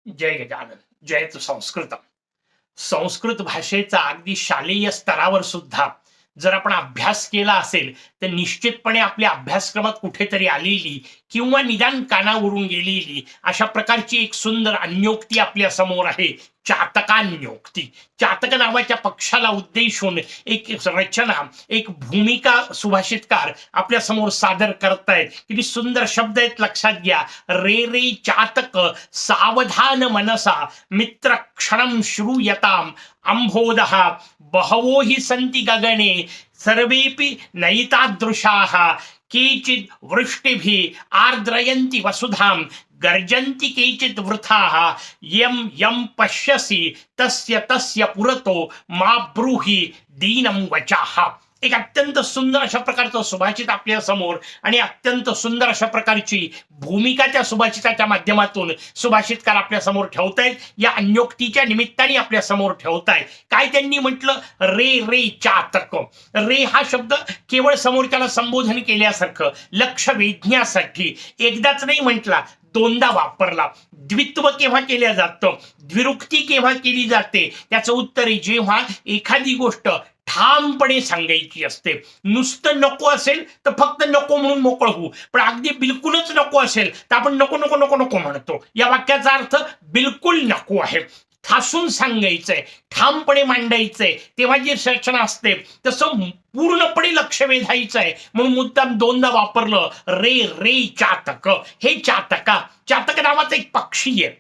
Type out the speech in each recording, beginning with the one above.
जय गजानन. जयतु संस्कृतम. संस्कृत भाषेचा अगदी शालेय स्तरावर सुद्धा जर आपण अभ्यास केला असेल तर निश्चितपणे आपल्या अभ्यासक्रमात कुठेतरी आलेली किंवा निदान कानावरून गेलेली अशा प्रकारची एक सुंदर अन्योक्ती आपल्या समोर आहे. चातकान्योक्ती. चातक नावाच्या पक्षाला उद्देशून एक रचना, एक भूमिका सुभाषितकार आपल्या समोर सादर करतायत. किती सुंदर शब्द आहेत, लक्षात घ्या. रे रे चातक सावधान मनसा मित्र क्षणम श्रूयताम अंभोदः बहवो हि सन्ति गगने सर्वेपि नयितादृशाः केचित् वृष्टिभिः आर्द्रयन्ति वसुधां गर्जन्ति केचित् वृथाः यं यं पश्यसि तस्य तस्य पुरतो मा ब्रूहि दीनं वचाः. एक अत्यंत सुंदर अशा प्रकारचं सुभाषित आपल्या समोर आणि अत्यंत सुंदर अशा प्रकारची भूमिका त्या सुभाषिताच्या माध्यमातून सुभाषितकार आपल्या समोर ठेवतायत. या अन्योक्तीच्या निमित्ताने आपल्या समोर ठेवतायत. काय त्यांनी म्हटलं? रे रे चातक. रे हा शब्द केवळ समोरच्याला संबोधन केल्यासारखं, लक्ष वेधण्यासाठी एकदाच नाही म्हटला, दोनदा वापरला. द्वित्व केव्हा केल्या जातं, द्विरुक्ती केव्हा केली जाते, त्याचं उत्तर आहे जेव्हा एखादी गोष्ट ठामपणे सांगायची असते. नुसतं नको असेल तर फक्त नको म्हणून मोकळ होऊ, पण अगदी बिलकुलच नको असेल तर आपण नको नको नको नको म्हणतो. या वाक्याचा अर्थ बिलकुल नको आहे. ठासून सांगायचंय, ठामपणे मांडायचंय, तेव्हा जी रचना असते तसं पूर्णपणे लक्ष वेधायचंय म्हणून मुद्दाम दोनदा वापरलं. रे रे चातक. हे चातका. चातक नावाचा एक पक्षी आहे.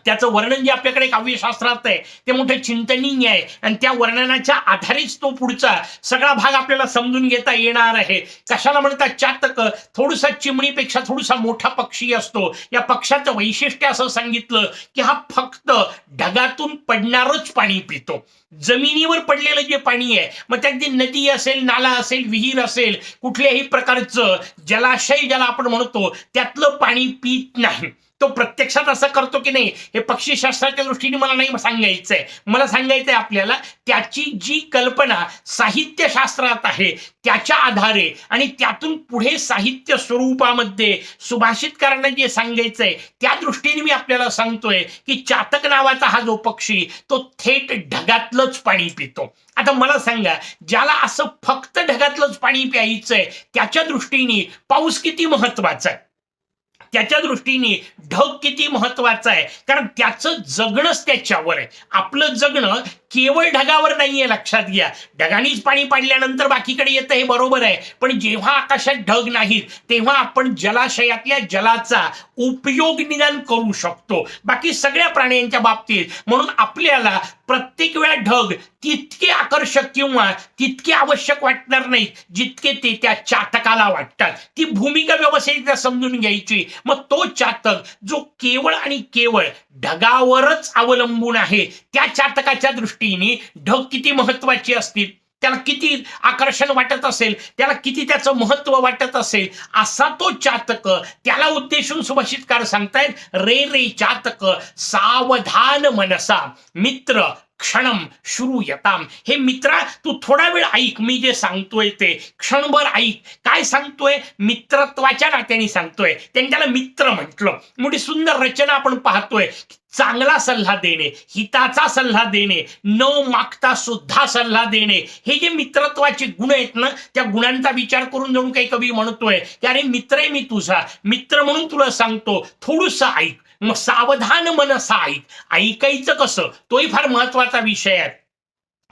त्याचं वर्णन जे आपल्याकडे काव्यशास्त्रात आहे ते मोठं चिंतनीय आहे आणि त्या वर्णनाच्या आधारेच तो पुढचा सगळा भाग आपल्याला समजून घेता येणार आहे. कशाला म्हणतात चातक? थोडासा चिमणीपेक्षा थोडासा मोठा पक्षी असतो. या पक्षाचं वैशिष्ट्य असं सांगितलं की हा फक्त ढगातून पडणारच पाणी पितो. जमिनीवर पडलेलं जे पाणी आहे, मग त्यात नदी असेल, नाला असेल, विहीर असेल, कुठल्याही प्रकारचं जलाशय ज्याला आपण म्हणतो त्यातलं पाणी पित नाही. तो प्रत्यक्षात असं करतो की नाही हे पक्षीशास्त्राच्या दृष्टीने मला नाही सांगायचंय. मला सांगायचंय आपल्याला त्याची जी कल्पना साहित्यशास्त्रात आहे त्याच्या आधारे आणि त्यातून पुढे साहित्य स्वरूपामध्ये सुभाषितकारांना जे सांगायचंय त्या दृष्टीने मी आपल्याला सांगतोय की चातक नावाचा हा जो पक्षी तो थेट ढगातलंच पाणी पितो. आता मला सांगा, ज्याला असं फक्त ढगातलंच पाणी प्यायचंय त्याच्या दृष्टीने पाऊस किती महत्वाचा आहे, त्याच्या दृष्टीने ढग किती महत्वाचा आहे, कारण त्याचं जगणंच त्याच्यावर आहे. आपलं जगणं केवळ ढगावर नाहीये, लक्षात घ्या. ढगानीच पाणी पाडल्यानंतर बाकीकडे येतं हे बरोबर आहे, पण जेव्हा आकाशात ढग नाहीत तेव्हा आपण जलाशयातल्या जलाचा उपयोग निदान करू शकतो, बाकी सगळ्या प्राण्यांच्या बाबतीत. म्हणून आपल्याला प्रत्येक वेळा ढग तितके आकर्षक किंवा तितके आवश्यक वाटणार नाहीत जितके ते त्या चातकाला वाटतात. ती भूमिका व्यवस्थित समजून घ्यायची. मग तो चातक जो केवळ आणि केवळ ढगावरच अवलंबून आहे, त्या चातकाच्या दृष्टीने ढग किती महत्वाचे असतील, त्याला किती आकर्षण वाटत असेल, त्याला किती त्याचं महत्व वाटत असेल, असा तो चातक. त्याला उद्देशून सुभाषितकार सांगतायत रे रे चातक सावधान मनसा मित्र क्षणम श्रूयताम. हे मित्रा तू थोडा वेळ ऐक, मी जे सांगतोय ते क्षणभर ऐक. काय सांगतोय? मित्रत्वाच्या नात्याने सांगतोय. त्यांनी त्याला मित्र म्हटलं. मोठी सुंदर रचना आपण पाहतोय. चांगला सल्ला देणे, हिताचा सल्ला देणे, न मागता सुद्धा सल्ला देणे, हे जे मित्रत्वाचे गुण आहेत ना, त्या गुणांचा विचार करून जणू काही कवी म्हणतोय की अरे मित्र आहे मी तुझा, मित्र म्हणून तुला सांगतो, थोडंसं ऐक. मग सावधान मनसा ऐक. ऐकायचं कसं तोही फार महत्वाचा विषय आहे.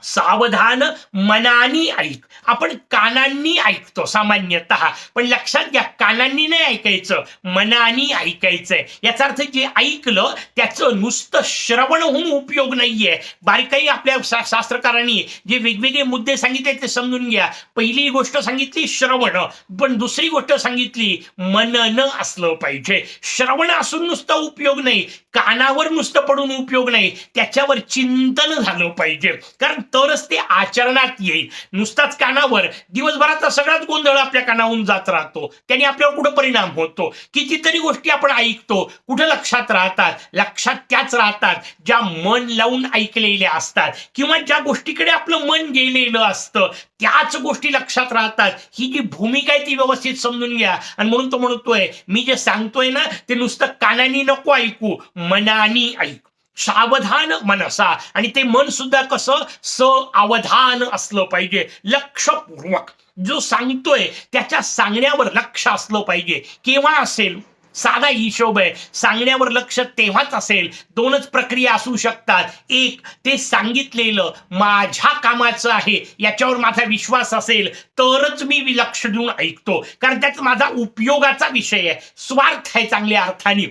सावधान मनानी ऐक. आपण कानांनी ऐकतो सामान्यतः, पण लक्षात घ्या कानांनी नाही ऐकायचं, मनानी ऐकायचंय. याचा अर्थ जे ऐकलं त्याचं नुसतं श्रवण होऊन उपयोग नाहीये. बारकाई आपल्या शास्त्रकारांनी जे वेगवेगळे मुद्दे सांगितले ते समजून घ्या. पहिली गोष्ट सांगितली श्रवण, पण दुसरी गोष्ट सांगितली मनन असलं पाहिजे. श्रवण असून नुसतं उपयोग नाही, कानावर नुसतं पडून उपयोग नाही, त्याच्यावर चिंतन झालं पाहिजे. कारण तरच ते आचरणात येईल. नुसताच कानावर दिवसभराचा सगळाच गोंधळ आपल्या कानावरून जात राहतो, त्याने आपल्यावर कुठं परिणाम होतो. कितीतरी गोष्टी आपण ऐकतो, कुठं लक्षात राहतात? लक्षात त्याच राहतात ज्या मन लावून ऐकलेल्या असतात, किंवा ज्या गोष्टीकडे आपलं मन गेलेलं असतं त्याच गोष्टी लक्षात राहतात. ही जी भूमिका आहे ती व्यवस्थित समजून घ्या. आणि म्हणून तो म्हणतोय, मी जे सांगतोय ना ते नुसतं कानानी नको ऐकू, मनानी ऐक. सावधान मनसा. आणि ते मन सुद्धा कसं सावधान असलं पाहिजे, लक्षपूर्वक. जो सांगतोय त्याच्या सांगण्यावर लक्ष असलं पाहिजे. केव्हा असेल? साधा हिशोब आहे, सांगण्यावर लक्ष तेव्हाच असेल. दोनच प्रक्रिया असू शकतात. एक, ते सांगितलेलं माझ्या कामाचं आहे याच्यावर माझा विश्वास असेल तरच मी लक्ष देऊन ऐकतो, कारण त्यात माझा उपयोगाचा विषय आहे, स्वार्थ आहे चांगल्या अर्थाने.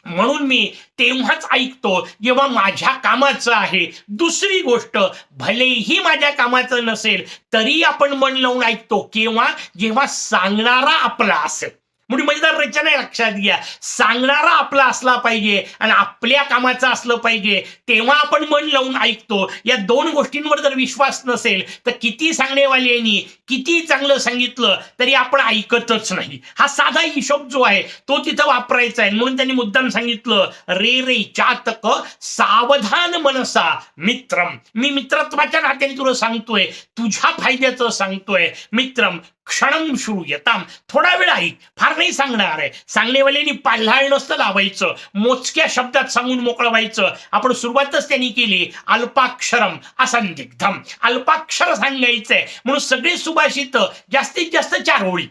म्हणून मी तेव्हाच ऐकतो जेव्हा माझ्या कामाचं आहे. दुसरी गोष्ट, भलेही माझ्या कामाचं नसेल तरी आपण मन लावून ऐकतो. केव्हा? जेव्हा सांगणारा आपला असेल. म्हणजे मजेदार रचना लक्षात घ्या. सांगणारा आपला असला पाहिजे आणि आपल्या कामाचं असलं पाहिजे, तेव्हा आपण मन लावून ऐकतो. या दोन गोष्टींवर जर विश्वास नसेल तर किती सांगणेवाल्यांनी किती चांगलं सांगितलं तरी आपण ऐकतच नाही. हा साधा हिशोब जो आहे तो तिथं वापरायचा आहे. म्हणून त्यांनी मुद्दाम सांगितलं, रे रे चातक सावधान मनसा मित्रम. मी मित्रत्वाच्या नात्याने तुला सांगतोय, तुझ्या फायद्याचं सांगतोय. मित्रम क्षणम श्रूयताम. थोडा वेळ ऐक, फार नाही सांगणार आहे. सांगणेवाल्यांनी पाल्हाळ नसतं लावायचं, मोजक्या शब्दात सांगून मोकळं व्हायचं. आपण सुरुवातच त्यांनी केली, अल्पाक्षरम असंदिग्धम. अल्पाक्षर सांगायचंय म्हणून सगळे सुभाषित जास्तीत जास्त 4 ओळी,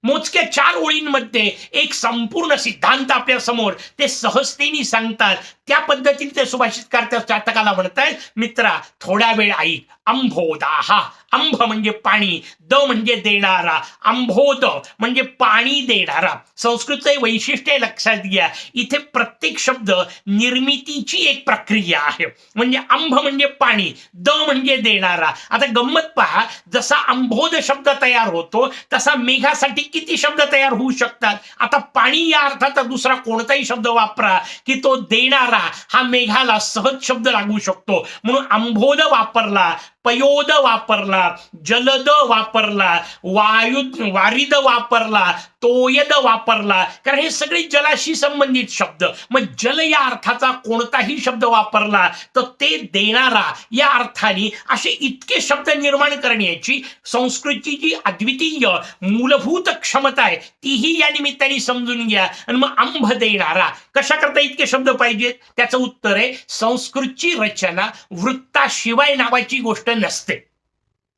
मोजक्या 4 ओळींमध्ये एक संपूर्ण सिद्धांत आपल्या समोर ते सहजतेने सांगतात. त्या पद्धतीने ते सुभाषितकार त्या चातकाला म्हणतात, मित्रा थोडा वेळ ऐक. अंभोदाहा. अंभ म्हणजे पाणी, द म्हणजे देणारा. अंभोद म्हणजे पाणी देणारा. संस्कृतचं वैशिष्ट्य लक्षात घ्या, इथे प्रत्येक शब्द निर्मितीची एक प्रक्रिया आहे. म्हणजे अंभ म्हणजे पाणी, द म्हणजे देणारा. आता गंमत पहा, जसा अंभोद शब्द तयार होतो तसा मेघासाठी किती शब्द तयार होऊ शकतात. आता पाणी या अर्थाचा दुसरा कोणताही शब्द वापरा की तो देणारा हा मेघाला सहज शब्द लागू शकतो. म्हणून अंभोद वापरला, पयोद वापरला, जलद वापरला, वारिद वापरला, तोयद वापरला, कारण हे सगळे जलाशी संबंधित शब्द. मग जल या अर्थाचा कोणताही शब्द वापरला तर ते देणारा या अर्थाने असे इतके शब्द निर्माण करण्याची संस्कृतची जी अद्वितीय मूलभूत क्षमता आहे तीही या निमित्ताने समजून घ्या. आणि मग अंभ देणारा कशा करता इतके शब्द पाहिजेत? त्याचं उत्तर आहे, संस्कृतची रचना वृत्ताशिवाय नावाची गोष्ट नसते.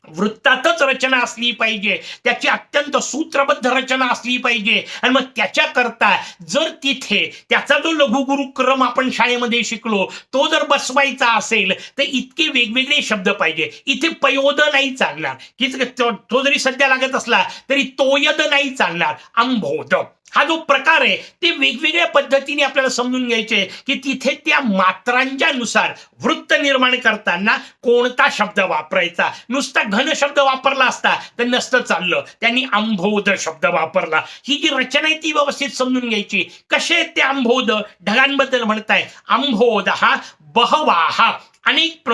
वृत्तातच रचना असली पाहिजे, त्याची अत्यंत सूत्रबद्ध रचना असली पाहिजे. आणि मग त्याच्याकरता जर तिथे त्याचा जो लघुगुरुक्रम आपण शाळेमध्ये शिकलो तो जर बसवायचा असेल तर इतके वेगवेगळे शब्द पाहिजे. इथे पयोद नाही चालणार, की तो जरी सध्या लागत असला तरी तोयद नाही चालणार. अंभोद हा जो प्रकार आहे ते वेगवेगळ्या पद्धतीने आपल्याला समजून घ्यायचे की तिथे त्या मात्रांच्या नुसार वृत्त निर्माण करताना कोणता शब्द वापरायचा. नुसता घन शब्द वापरला असता तर नसतं चाललं, त्यांनी अंभोद शब्द वापरला. ही जी रचना आहे ती व्यवस्थित समजून घ्यायची. कसे ते अंभोद? ढगांबद्दल म्हणताय. अंभोद हा बहवाहा, अनेक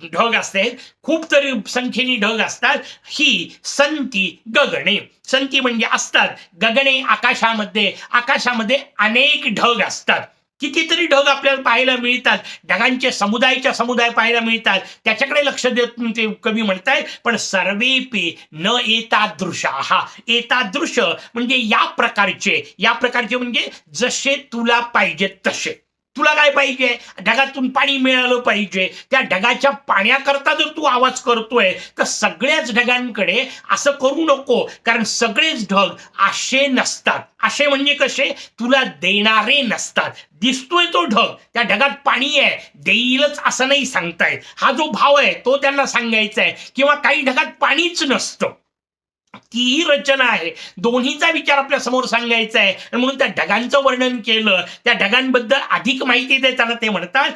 ढग असते, खूप तरी संख्येने ढग असतात. ही संती गगणे. संती म्हणजे असतात, गगणे आकाशामध्ये. आकाशामध्ये अनेक ढग असतात, कितीतरी ढग आपल्याला पाहायला मिळतात. ढगांचे समुदायाच्या समुदाय पाहायला मिळतात, त्याच्याकडे लक्ष देत ते कवी म्हणतायत. पण सर्वेपी न एतादृशाः. एतादृश म्हणजे या प्रकारचे. या प्रकारचे म्हणजे जसे तुला पाहिजे तसे. तुला काय पाहिजे? ढगातून पाणी मिळालं पाहिजे. त्या ढगाच्या पाण्याकरता जर तू आवाज करतोय तर सगळ्याच ढगांकडे असं करू नको, कारण सगळेच ढग असे नसतात. असे म्हणजे कसे? तुला देणारे नसतात. दिसतोय तो ढग, त्या ढगात पाणी आहे, देईलच असं नाही सांगतायत. हा जो भाव आहे तो त्यांना सांगायचा आहे. किंवा काही ढगात पाणीच नसतं, तीही रचना आहे. दोन्हीचा विचार आपल्या समोर सांगायचा आहे. म्हणून त्या ढगांचं वर्णन केलं. त्या ढगांबद्दल अधिक माहिती देताना ते म्हणतात,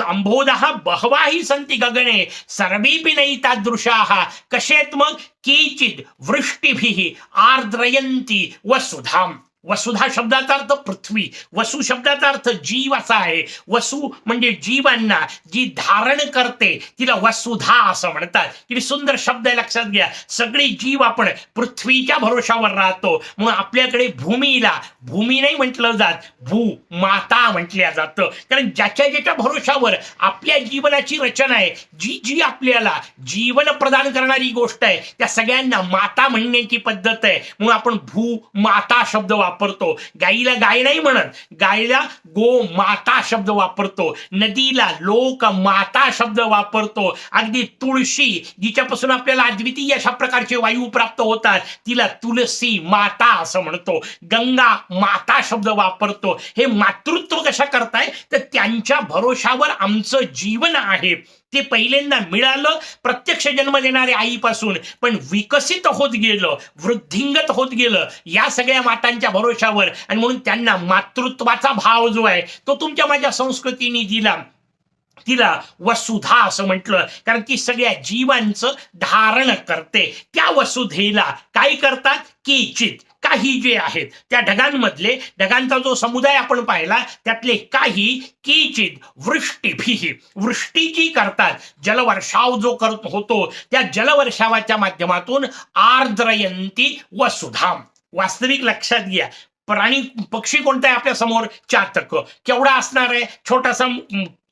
अंभोदः बहवाही संती गगणे सर्वेपि नहि तादृशाः. कसे आहेत मग? केचिद वृष्टिभिः आर्द्रयन्ति वसुधाम. वसुधा शब्दाचा अर्थ पृथ्वी, वसु शब्दाचा अर्थ जीव असा आहे. वसु म्हणजे जीवांना जी धारण करते तिला वसुधा असं म्हणतात. किती सुंदर शब्द आहे, लक्षात घ्या. सगळे जीव आपण पृथ्वीच्या भरोशावर राहतो, म्हणून आपल्याकडे भूमीला भूमी नाही म्हटलं जात, भू माता म्हटल्या जातं. कारण ज्याच्या ज्याच्या भरोशावर आपल्या जीवनाची रचना आहे, जी जी आपल्याला जीवन प्रदान करणारी गोष्ट आहे, त्या सगळ्यांना माता म्हणण्याची पद्धत आहे. म्हणून आपण भू माता शब्द वापरतो. गाईला गाय नाही म्हणत, गायला गो माता शब्द वापरतो. नदीला लोक माता शब्द वापरतो. अगदी तुळशी जिच्यापासून आपल्याला अद्वितीय अशा प्रकारचे वायू प्राप्त होतात, तिला तुलसी माता असं म्हणतो. गंगा माता शब्द वापरतो. हे मातृत्व कशा करताय, तर त्यांच्या भरोशावर आमचं जीवन आहे. ते पहिल्यांदा मिळालं प्रत्यक्ष जन्म देणाऱ्या आईपासून, पण विकसित होत गेलं, वृद्धिंगत होत गेलं या सगळ्या मातांच्या भरोशावर. आणि म्हणून त्यांना मातृत्वाचा भाव जो आहे तो तुमच्या माझ्या संस्कृतीने दिला. तिला वसुधा असं म्हटलं, कारण ती सगळ्या जीवांचं धारण करते. त्या वसुधेला काय करतात, किंचित काही जे आहेत त्या ढगांमधले, ढगांचा जो समुदाय आपण पाहिला त्यातले काही किंचित वृष्टीभिः, वृष्टी जी करतात, जलवर्षाव जो करत होतो, त्या जलवर्षावाच्या माध्यमातून आर्द्रयंती वसुधाम. वास्तविक लक्षात घ्या, प्राणी पक्षी कोणता आहे आपल्या समोर, चातक. केवढा असणार आहे, छोटासा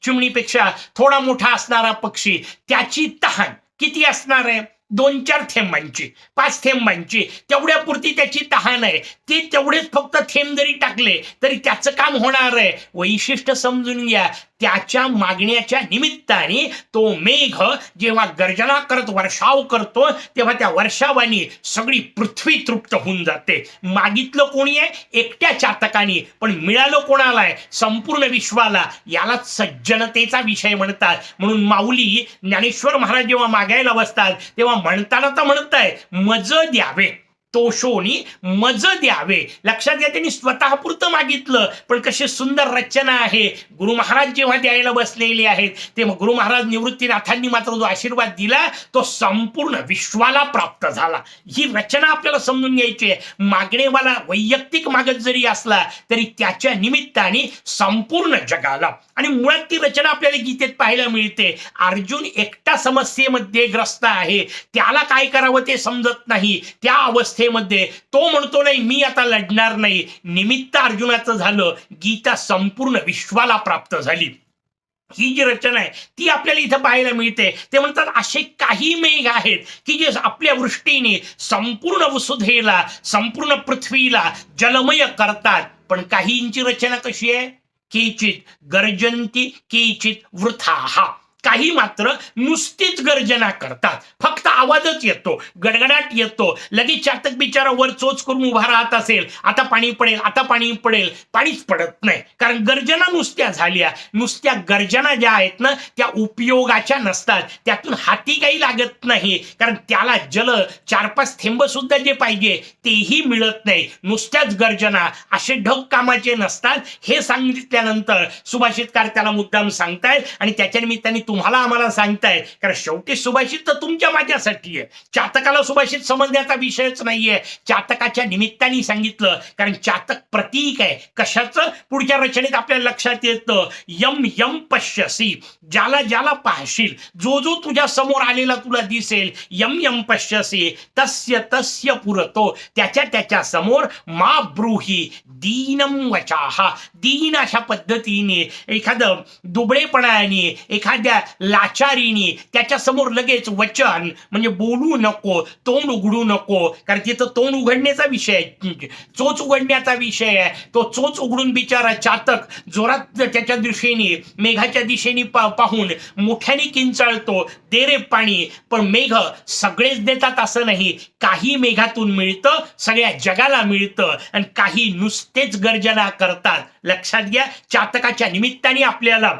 चिमणीपेक्षा थोडा मोठा असणारा पक्षी. त्याची तहान किती असणार आहे, 2-4 थेंबांची, 5 थेंबांची, तेवढ्या पुरती त्याची तहान आहे. ते तेवढेच फक्त थेंब जरी टाकले तरी त्याचं काम होणार आहे. वैशिष्ट्य समजून घ्या, त्याच्या मागण्याच्या निमित्ताने तो मेघ जेव्हा गर्जना करत वर्षाव करतो, तेव्हा त्या वर्षावानी सगळी पृथ्वी तृप्त होऊन जाते. मागितलं कोणी आहे, एकट्या चातकाने, पण मिळालं कोणाला आहे, संपूर्ण विश्वाला. यालाच सज्जनतेचा विषय म्हणतात. म्हणून माऊली ज्ञानेश्वर महाराज जेव्हा मागायला बसतात तेव्हा म्हणताना तर म्हणताय, मज द्यावे, तोषोनी मज द्यावे. लक्षात घ्या, त्यांनी स्वतःपुरतं मागितलं, पण कशी सुंदर रचना आहे. गुरु महाराज जेव्हा द्यायला बसलेले आहेत तेव्हा गुरु महाराज निवृत्तीनाथांनी मात्र जो आशीर्वाद दिला तो संपूर्ण विश्वाला प्राप्त झाला. ही रचना आपल्याला समजून घ्यायची आहे. मागणेवाला वैयक्तिक मागत जरी असला तरी त्याच्या निमित्ताने संपूर्ण जगाला. आणि मुळात ती रचना आपल्याला गीतेत पाहायला मिळते. अर्जुन एकटा समस्येमध्ये ग्रस्त आहे, त्याला काय करावं ते समजत नाही. त्या अवस्थेमध्ये तो म्हणतो नाही मी आता लढणार नाही. निमित्त अर्जुनाचं झालं, गीता संपूर्ण विश्वाला प्राप्त झाली. ही जी रचना आहे ती आपल्याला इथं पाहायला मिळते. ते म्हणतात असे काही मेघ आहेत की जे आपल्या वृष्टीने संपूर्ण वसुधेला, संपूर्ण पृथ्वीला जलमय करतात. पण काहींची रचना कशी आहे, केचित गर्जंती केचित वृथाः. काही मात्र नुसतीच गर्जना करतात, फक्त आवाजच येतो, गडगडाट येतो. लगेच चातक बिचारा वर चोच करून उभा राहत असेल, आता पाणी पडेल, आता पाणी पडेल, पाणीच पडत नाही. कारण गर्जना नुसत्या झाल्या. नुसत्या गर्जना ज्या आहेत ना त्या उपयोगाच्या नसतात, त्यातून हाती काही लागत नाही. कारण त्याला जल 4-5 थेंब सुद्धा जे पाहिजे तेही मिळत नाही. नुसत्याच गर्जना, असे ढग कामाचे नसतात. हे सांगितल्यानंतर सुभाषितकार त्याला मुद्दाम सांगतायत आणि त्याच्या निमित्ताने तुम्हाला आम्हाला सांगताय. कारण शेवटी सुभाषित तर तुमच्या माझ्यासाठी आहे. चातकाला सुभाषित समजण्याचा विषयच नाहीये. चातकाच्या निमित्ताने सांगितलं, कारण चातक प्रतीक आहे. कशाचं, पुढच्या रचनेत आपल्याला लक्षात येतं, यम यम पश्यसी, ज्याला ज्याला पाहशील, जो जो तुझ्या समोर आलेला तुला दिसेल, यम यम पश्यसी तस्य तस्य पुरतो, त्याच्या त्याच्या समोर मा ब्रूही दीनम वचाहा. दीन अशा पद्धतीने, एखादं दुबळेपणाने, एखाद्या लाचारीने त्याच्या समोर लगेच वचन म्हणजे बोलू नको, तोंड उघडू नको. कारण तिथं तोंड उघडण्याचा विषय, चोच उघडण्याचा विषय आहे. तो चोच उघडून बिचारा चातक जोरात त्याच्या दिशेने, मेघाच्या दिशेने पाहून मोठ्याने किंचाळतो, दे रे पाणी. पण मेघ सगळेच देतात असं नाही. काही मेघातून मिळतं, सगळ्या जगाला मिळतं, आणि काही नुसतेच गर्जना करतात. लक्षात घ्या, चातकाच्या निमित्ताने आपल्याला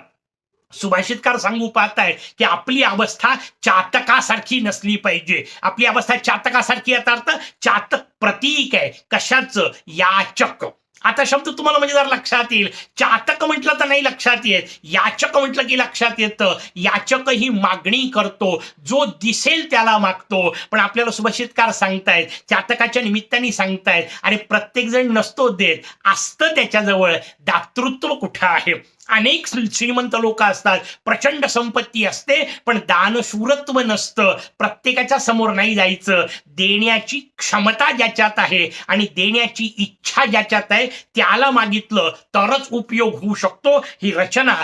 सुभाषितकार सांगू पाहताय की आपली अवस्था चातकासारखी नसली पाहिजे. आपली अवस्था चातकासारखी, याचा अर्थ चातक प्रतीक आहे. कशाचं, याचक. आता शब्द तुम्हाला म्हणजे जर लक्षात येईल. चातक म्हटलं तर नाही लक्षात येत, याचक म्हटलं की लक्षात येतं. याचक ही मागणी करतो, जो दिसेल त्याला मागतो. पण आपल्याला सुभाषितकार सांगतायत, चातकाच्या निमित्ताने सांगतायत, अरे प्रत्येक जण नसतो देत, असतं त्याच्याजवळ, दातृत्व कुठं आहे. अनेक श्रीमंत लोक असतात, प्रचंड संपत्ती असते, पण दानशूरत्व नसतं. प्रत्येकाच्या समोर नाही जायचं. देण्याची क्षमता ज्याच्यात आहे आणि देण्याची इच्छा ज्याच्यात आहे त्याला मागितलं तरच उपयोग होऊ शकतो. ही रचना,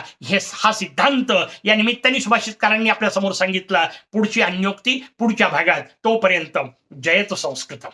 हा सिद्धांत या निमित्ताने सुभाषितकारांनी आपल्या समोर सांगितला. पुढची अन्योक्ती पुढच्या भागात. तोपर्यंत जयतु संस्कृतम.